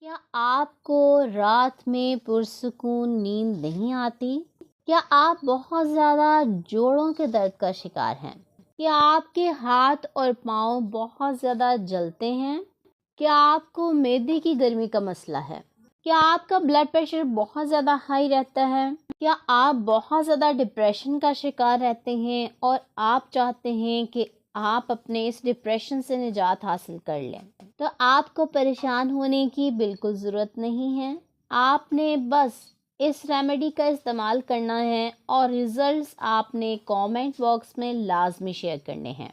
क्या आपको रात में पुरसुकून नींद नहीं आती? क्या आप बहुत ज़्यादा जोड़ों के दर्द का शिकार हैं? क्या आपके हाथ और पाँव बहुत ज़्यादा जलते हैं? क्या आपको मैदे की गर्मी का मसला है? क्या आपका ब्लड प्रेशर बहुत ज़्यादा हाई रहता है? क्या आप बहुत ज़्यादा डिप्रेशन का शिकार रहते हैं और आप चाहते हैं कि आप अपने इस डिप्रेशन से निजात हासिल कर लें? तो आपको परेशान होने की बिल्कुल ज़रूरत नहीं है। आपने बस इस रेमेडी का इस्तेमाल करना है और रिज़ल्ट्स आपने कमेंट बॉक्स में लाजमी शेयर करने हैं।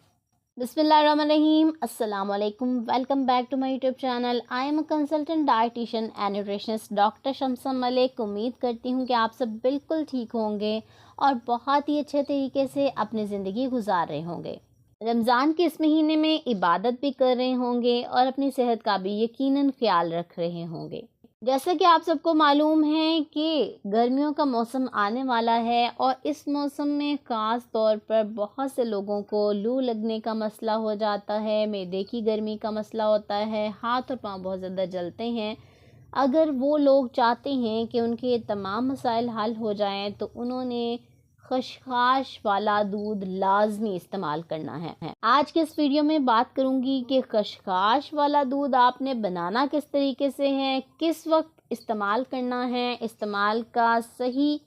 बिस्मिल्लाहिर्रहमानिर्रहीम, अस्सलाम वालेकुम। Welcome back to my YouTube channel. I am a consultant dietitian and nutritionist doctor Shamsa Malik. उम्मीद करती हूँ कि आप सब बिल्कुल ठीक होंगे और बहुत ही अच्छे तरीके से अपनी ज़िंदगी गुजार रहे होंगे। रमज़ान के इस महीने में इबादत भी कर रहे होंगे और अपनी सेहत का भी यकीनन ख्याल रख रहे होंगे। जैसा कि आप सबको मालूम है कि गर्मियों का मौसम आने वाला है और इस मौसम में ख़ास तौर पर बहुत से लोगों को लू लगने का मसला हो जाता है, मैदे की गर्मी का मसला होता है, हाथ और पाँव बहुत ज़्यादा जलते हैं। अगर वो लोग चाहते हैं कि उनके ये तमाम मसाइल हल हो जाएं तो उन्होंने खशखाश वाला दूध लाजमी इस्तेमाल करना है। आज के इस वीडियो में बात करूंगी कि खशखाश वाला दूध आपने बनाना किस तरीके से है, किस वक्त इस्तेमाल करना है, इस्तेमाल का सही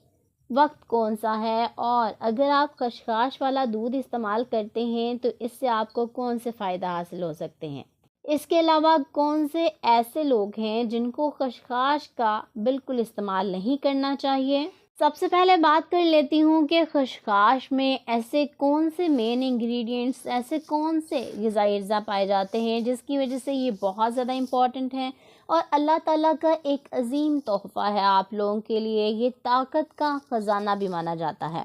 वक्त कौन सा है और अगर आप खशखाश वाला दूध इस्तेमाल करते हैं तो इससे आपको कौन से फ़ायदा हासिल हो सकते हैं। इसके अलावा कौन से ऐसे लोग हैं जिनको खशखाश का बिल्कुल इस्तेमाल नहीं करना चाहिए। सबसे पहले बात कर लेती हूँ कि खशखाश में ऐसे कौन से मेन इंग्रेडिएंट्स, ऐसे कौन से ग़िज़ाई अज़्ज़ा पाए जाते हैं जिसकी वजह से ये बहुत ज़्यादा इम्पॉर्टेंट है और अल्लाह ताला का एक अजीम तोहफ़ा है आप लोगों के लिए। ये ताकत का ख़जाना भी माना जाता है।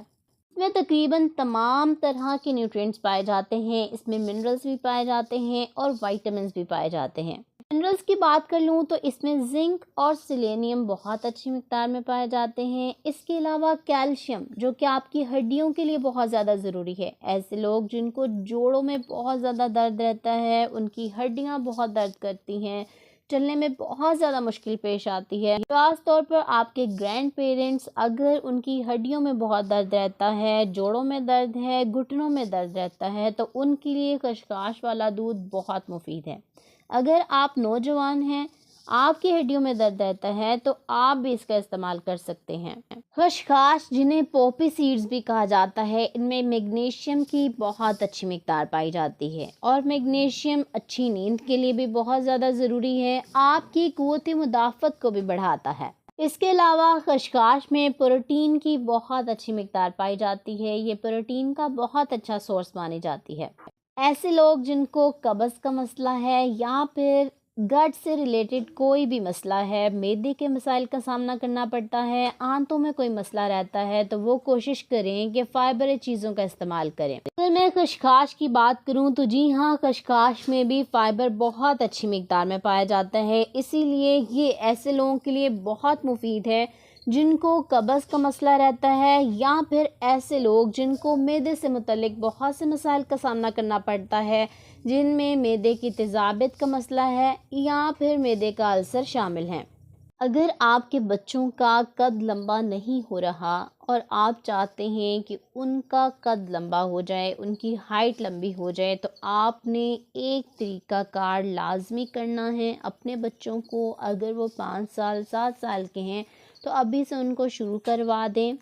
इसमें तकरीबन तमाम तरह के न्यूट्रिएंट्स पाए जाते हैं। इसमें मिनरल्स भी पाए जाते हैं और विटामिन्स भी पाए जाते हैं। मिनरल्स की बात कर लूँ तो इसमें जिंक और सेलेनियम बहुत अच्छी मिकदार में पाए जाते हैं। इसके अलावा कैल्शियम जो कि आपकी हड्डियों के लिए बहुत ज़्यादा ज़रूरी है। ऐसे लोग जिनको जोड़ों में बहुत ज़्यादा दर्द रहता है, उनकी हड्डियाँ बहुत दर्द करती हैं, चलने में बहुत ज़्यादा मुश्किल पेश आती है, ख़ास तौर पर आपके ग्रैंड पेरेंट्स अगर उनकी हड्डियों में बहुत दर्द रहता है, जोड़ों में दर्द है, घुटनों में दर्द रहता है तो उनके लिए खशखाश वाला दूध बहुत मुफीद है। अगर आप नौजवान हैं, आपकी हड्डियों में दर्द रहता है तो आप भी इसका इस्तेमाल कर सकते हैं। खशखाश जिन्हें पॉपी सीड्स भी कहा जाता है, इनमें मैग्नीशियम की बहुत अच्छी मिकदार पाई जाती है और मैग्नीशियम अच्छी नींद के लिए भी बहुत ज़्यादा ज़रूरी है, आपकी क़ुव्वत मुदाफ़त को भी बढ़ाता है। इसके अलावा खशखाश में प्रोटीन की बहुत अच्छी मिकदार पाई जाती है, ये प्रोटीन का बहुत अच्छा सोर्स मानी जाती है। ऐसे लोग जिनको कब्ज़ का मसला है या फिर गट से रिलेटेड कोई भी मसला है, मैदे के मसाइल का सामना करना पड़ता है, आंतों में कोई मसला रहता है तो वो कोशिश करें कि फ़ाइबर चीज़ों का इस्तेमाल करें। अगर मैं खशखाश की बात करूं तो जी हाँ, खशखाश में भी फ़ाइबर बहुत अच्छी मिकदार में पाया जाता है, इसीलिए ये ऐसे लोगों के लिए बहुत मुफीद है जिनको कब्ज़ का मसला रहता है या फिर ऐसे लोग जिनको मैदे से मुतल्लिक बहुत से मसाइल का सामना करना पड़ता है, जिनमें मैदे की तेज़ाबियत का मसला है या फिर मैदे का अल्सर शामिल हैं। अगर आपके बच्चों का कद लंबा नहीं हो रहा और आप चाहते हैं कि उनका कद लंबा हो जाए, उनकी हाइट लंबी हो जाए, तो आपने एक तरीक़ाकार लाजमी करना है अपने बच्चों को। अगर वो 5 साल 7 साल के हैं तो अभी से उनको शुरू करवा दें।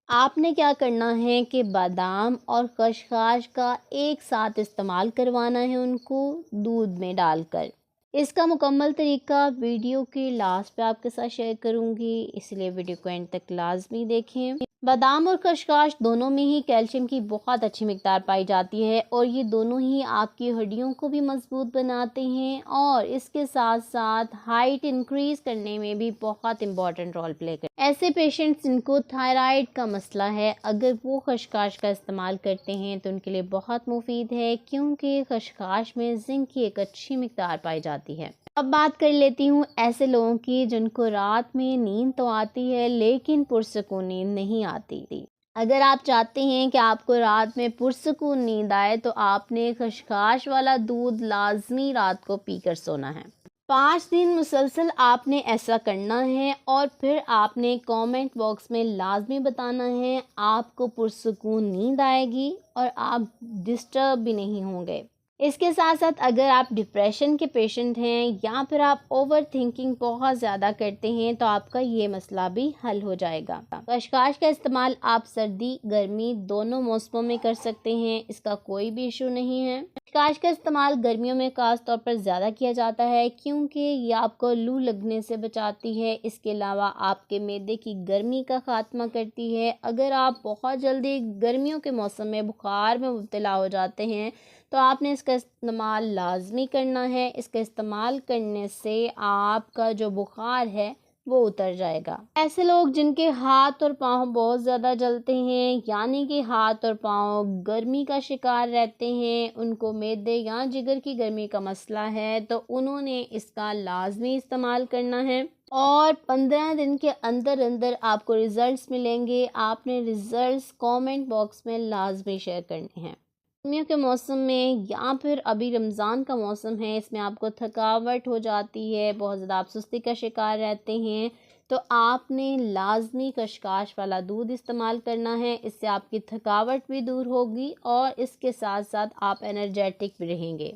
आपने क्या करना है कि बादाम और खशखाश का एक साथ इस्तेमाल करवाना है उनको दूध में डालकर। इसका मुकम्मल तरीका वीडियो के लास्ट पे आपके साथ शेयर करूंगी, इसलिए वीडियो को एंड तक लाजमी देखें। बादाम और खशखाश दोनों में ही कैल्शियम की बहुत अच्छी मिकदार पाई जाती है और ये दोनों ही आपकी हड्डियों को भी मजबूत बनाते हैं और इसके साथ साथ हाइट इंक्रीज करने में भी बहुत इंपॉर्टेंट रोल प्ले करते हैं। ऐसे पेशेंट्स जिनको थायराइड का मसला है, अगर वो खशखाश का इस्तेमाल करते हैं तो उनके लिए बहुत मुफीद है, क्योंकि खशखाश में जिंक की एक अच्छी मिकदार पाई जाती है। अब बात कर लेती हूँ ऐसे लोगों की जिनको रात में नींद तो आती है लेकिन पुरसुकून नींद नहीं आती। अगर आप चाहते हैं कि आपको रात में पुरसुकून नींद आए तो आपने खशखाश वाला दूध लाजमी रात को पीकर सोना है। 5 दिन मुसलसल आपने ऐसा करना है और फिर आपने कमेंट बॉक्स में लाजमी बताना है, आपको पुरसुकून नींद आएगी और आप डिस्टर्ब भी नहीं होंगे। इसके साथ साथ अगर आप डिप्रेशन के पेशेंट हैं या फिर आप ओवर थिंकिंग बहुत ज़्यादा करते हैं तो आपका ये मसला भी हल हो जाएगा। कशकाश का इस्तेमाल आप सर्दी गर्मी दोनों मौसमों में कर सकते हैं, इसका कोई भी इशू नहीं है। कशकाश का इस्तेमाल गर्मियों में खास तौर पर ज़्यादा किया जाता है क्योंकि ये आपको लू लगने से बचाती है। इसके अलावा आपके मैदे की गर्मी का खात्मा करती है। अगर आप बहुत जल्दी गर्मियों के मौसम में बुखार में मुब्तला हो जाते हैं तो आपने इसका इस्तेमाल लाजमी करना है। इसका इस्तेमाल करने से आपका जो बुखार है वो उतर जाएगा। ऐसे लोग जिनके हाथ और पाँव बहुत ज़्यादा जलते हैं, यानी कि हाथ और पाँव गर्मी का शिकार रहते हैं, उनको मैदे या जिगर की गर्मी का मसला है, तो उन्होंने इसका लाजमी इस्तेमाल करना है और 15 दिन के अंदर अंदर आपको रिज़ल्ट्स मिलेंगे। आपने रिज़ल्ट्स कमेंट बॉक्स में लाजमी शेयर करने हैं। गर्मियों के मौसम में या फिर अभी रमज़ान का मौसम है, इसमें आपको थकावट हो जाती है, बहुत ज़्यादा आप सुस्ती का शिकार रहते हैं, तो आपने लाजमी कशकाश वाला दूध इस्तेमाल करना है। इससे आपकी थकावट भी दूर होगी और इसके साथ साथ आप एनर्जेटिक भी रहेंगे।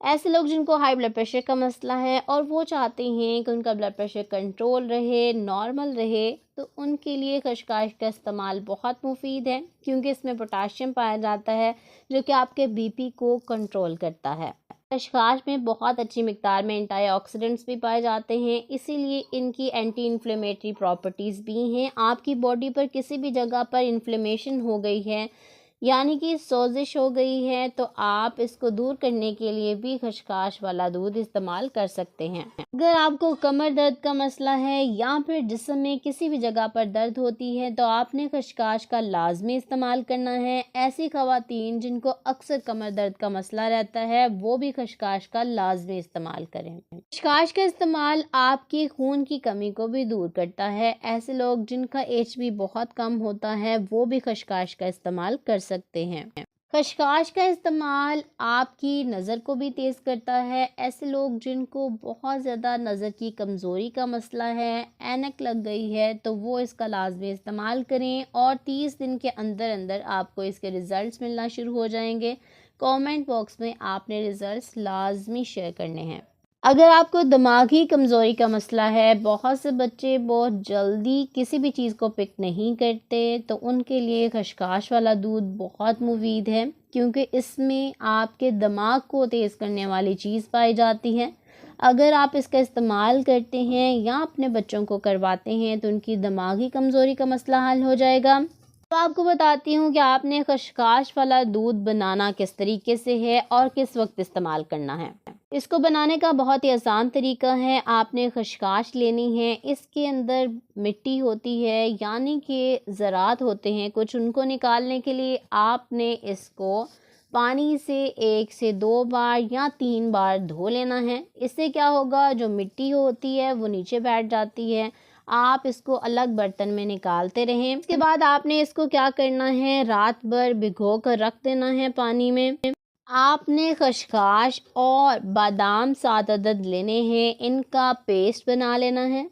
ऐसे लोग जिनको हाई ब्लड प्रेशर का मसला है और वो चाहते हैं कि उनका ब्लड प्रेशर कंट्रोल रहे, नॉर्मल रहे, तो उनके लिए खसकाश का इस्तेमाल बहुत मुफीद है क्योंकि इसमें पोटाशियम पाया जाता है जो कि आपके बीपी को कंट्रोल करता है। खसकाश में बहुत अच्छी मिकदार में एंटीऑक्सीडेंट्स भी पाए जाते हैं, इसीलिए इनकी एंटी इन्फ्लेमेटरी प्रॉपर्टीज़ भी हैं। आपकी बॉडी पर किसी भी जगह पर इन्फ्लेमेशन हो गई है यानी कि सोजिश हो गई है तो आप इसको दूर करने के लिए भी खसकाश वाला दूध इस्तेमाल कर सकते हैं। अगर आपको कमर दर्द का मसला है या फिर जिस्म में किसी भी जगह पर दर्द होती है तो आपने खसकाश का लाजमी इस्तेमाल करना है। ऐसी ख़वातीन जिनको अक्सर कमर दर्द का मसला रहता है वो भी खसकाश का लाजमी इस्तेमाल करें। खसकाश का इस्तेमाल आपकी खून की कमी को भी दूर करता है। ऐसे लोग जिनका HB बहुत कम होता है वो भी खसकाश का इस्तेमाल कर सकते हैं। खसकाश का इस्तेमाल आपकी नज़र को भी तेज़ करता है। ऐसे लोग जिनको बहुत ज़्यादा नज़र की कमज़ोरी का मसला है, ऐनक लग गई है, तो वो इसका लाजमी इस्तेमाल करें और 30 दिन के अंदर अंदर आपको इसके रिज़ल्ट्स मिलना शुरू हो जाएंगे। कमेंट बॉक्स में आपने रिज़ल्ट्स लाजमी शेयर करने हैं। अगर आपको दिमागी कमज़ोरी का मसला है, बहुत से बच्चे बहुत जल्दी किसी भी चीज़ को पिक नहीं करते, तो उनके लिए खसकाश वाला दूध बहुत मुफीद है क्योंकि इसमें आपके दिमाग को तेज़ करने वाली चीज़ पाई जाती है। अगर आप इसका इस्तेमाल करते हैं या अपने बच्चों को करवाते हैं तो उनकी दिमागी कमज़ोरी का मसला हल हो जाएगा। तो आपको बताती हूँ कि आपने खसकाश वाला दूध बनाना किस तरीके से है और किस वक्त इस्तेमाल करना है। इसको बनाने का बहुत ही आसान तरीका है। आपने खसकाश लेनी है, इसके अंदर मिट्टी होती है यानी कि ज़रात होते हैं कुछ, उनको निकालने के लिए आपने इसको पानी से 1 से 2 बार या 3 बार धो लेना है। इससे क्या होगा, जो मिट्टी होती है वो नीचे बैठ जाती है। आप इसको अलग बर्तन में निकालते रहें। इसके बाद आपने इसको क्या करना है, रात भर भिगो कर रख देना है पानी में। आपने खसकाश और बादाम 7 अदद लेने हैं, इनका पेस्ट बना लेना है।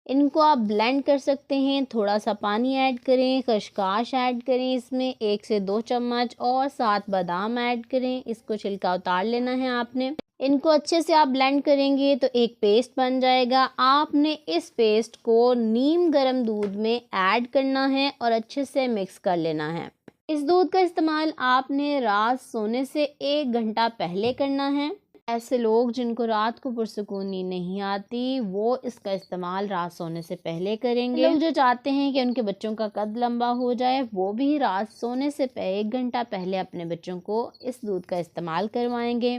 इनको आप ब्लेंड कर सकते हैं, थोड़ा सा पानी ऐड करें, खसकाश ऐड करें, इसमें 1 से 2 चम्मच और 7 बादाम ऐड करें। इसको छिलका उतार लेना है आपने। इनको अच्छे से आप ब्लेंड करेंगे तो एक पेस्ट बन जाएगा। आपने इस पेस्ट को नीम गर्म दूध में ऐड करना है और अच्छे से मिक्स कर लेना है। इस दूध का इस्तेमाल आपने रात सोने से 1 घंटा पहले करना है। ऐसे लोग जिनको रात को पुरसुकून नींद नहीं आती वो इसका इस्तेमाल रात सोने से पहले करेंगे। लोग जो चाहते हैं कि उनके बच्चों का कद लंबा हो जाए वो भी रात सोने से 1 घंटा पहले अपने बच्चों को इस दूध का इस्तेमाल करवाएंगे।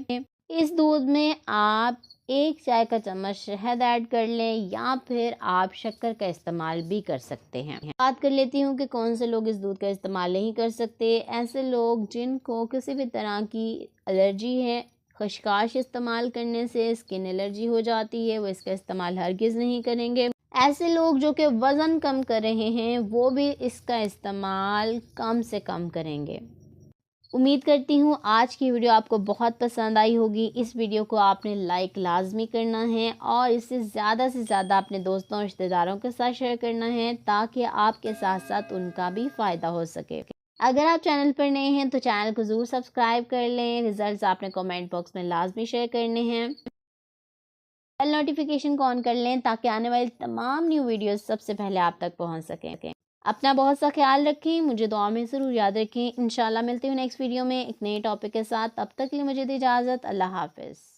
इस दूध में आप 1 चाय का चम्मच शहद ऐड कर लें या फिर आप शक्कर का इस्तेमाल भी कर सकते हैं। बात कर लेती हूँ कि कौन से लोग इस दूध का इस्तेमाल नहीं कर सकते। ऐसे लोग जिनको किसी भी तरह की एलर्जी है, खसकाश इस्तेमाल करने से स्किन एलर्जी हो जाती है, वो इसका इस्तेमाल हरगिज़ नहीं करेंगे। ऐसे लोग जो कि वज़न कम कर रहे हैं वो भी इसका इस्तेमाल कम से कम करेंगे। उम्मीद करती हूँ आज की वीडियो आपको बहुत पसंद आई होगी। इस वीडियो को आपने लाइक लाजमी करना है और इसे ज़्यादा से ज़्यादा अपने दोस्तों और रिश्तेदारों के साथ शेयर करना है ताकि आपके साथ साथ उनका भी फ़ायदा हो सके। अगर आप चैनल पर नए हैं तो चैनल को ज़रूर सब्सक्राइब कर लें। रिजल्ट्स आपने कमेंट बॉक्स में लाजमी शेयर करने हैं। बेल नोटिफिकेशन को ऑन कर लें ताकि आने वाली तमाम न्यू वीडियोस सबसे पहले आप तक पहुंच सकें। अपना बहुत सा ख्याल रखें, मुझे दुआ में ज़रूर याद रखें। इंशाल्लाह मिलती हूँ नेक्स्ट वीडियो में एक नए टॉपिक के साथ। तब तक के लिए मुझे दी इजाज़त। अल्लाह हाफ़िज़।